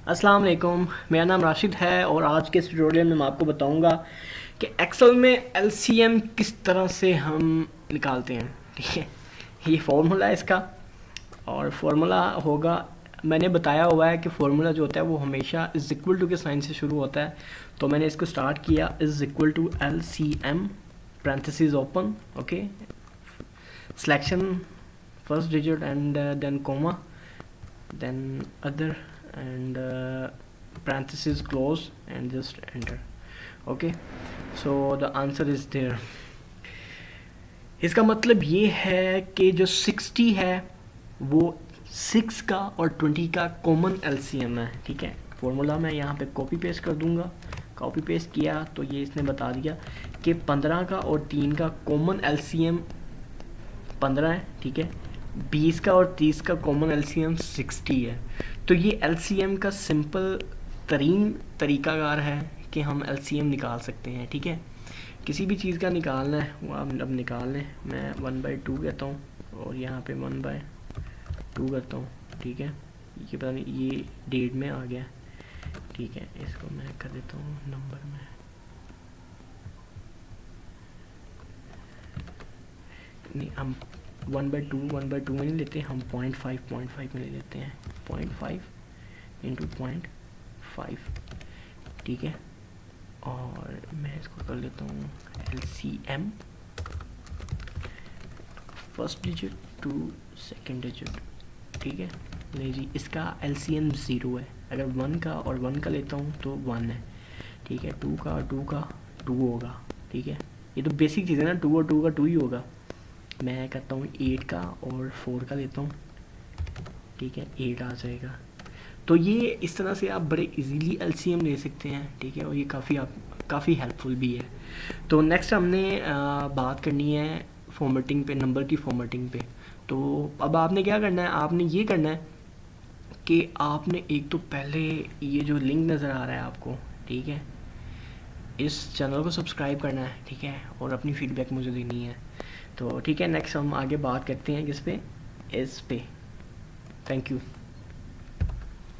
अस्सलाम वालेकुम, मेरा नाम राशिद है और आज के इस ट्यूटोरियल में मैं आपको बताऊंगा कि एक्सेल में एलसीएम किस तरह से हम निकालते हैं। ठीक है, ये फार्मूला है इसका और फार्मूला होगा, मैंने बताया हुआ है कि फार्मूला जो होता है वो हमेशा इज़ इक्वल टू के साइन से शुरू होता है। तो मैंने इसको स्टार्ट किया is equal to LCM parenthesis open, okay, selection first digit and then comma, then other and parenthesis close and just enter. Okay, so the answer is there. इसका मतलब ये है कि जो 60 है वो 6 का और 20 का कॉमन एलसीएम है। ठीक है, फॉर्मूला मैं यहाँ पे कॉपी पेस्ट कर दूंगा। कॉपी पेस्ट किया तो ये इसने बता दिया कि 15 का और 3 का कॉमन एलसीएम 15 है। ठीक है, 20 का और 30 का कॉमन एलसीएम 60 है। तो ये एलसीएम का सिंपल तरीन तरीकाकार है कि हम एलसीएम निकाल सकते हैं। ठीक है, किसी भी चीज़ का निकालना है वो आप अब निकाल लें। मैं 1/2 कहता हूँ और यहाँ पे 1/2 करता हूँ। ठीक है, ये पता नहीं ये डेट में आ गया। ठीक है, इसको मैं कर देता हूँ नंबर में। नहीं, हम 1/2 में नहीं लेते, हम 0.5 में ले लेते हैं। 0.5 इंटू 0.5। ठीक है, और मैं इसको कर लेता हूँ LCM first digit to second digit. ठीक है, नहीं जी, इसका LCM 0 है। अगर 1 का और 1 का लेता हूँ तो 1 है। ठीक है, 2 का 2 होगा। ठीक है, ये तो बेसिक चीज़ है ना, 2 और 2 का 2 ही होगा। मैं करता हूँ 8 का और 4 का लेता हूँ। ठीक है, 8 आ जाएगा। तो ये इस तरह से आप बड़े इजीली एलसीएम ले सकते हैं। ठीक है, और ये काफ़ी हेल्पफुल भी है। तो नेक्स्ट हमने बात करनी है फॉर्मेटिंग पे, नंबर की फॉर्मेटिंग पे। तो अब आपने क्या करना है, आपने ये करना है कि आपने एक तो पहले ये जो लिंक नज़र आ रहा है आपको, ठीक है, इस चैनल को सब्सक्राइब करना है। ठीक है, और अपनी फीडबैक मुझे देनी है। तो ठीक है, नेक्स्ट हम आगे बात करते हैं किस पे, इस पे। Thank you.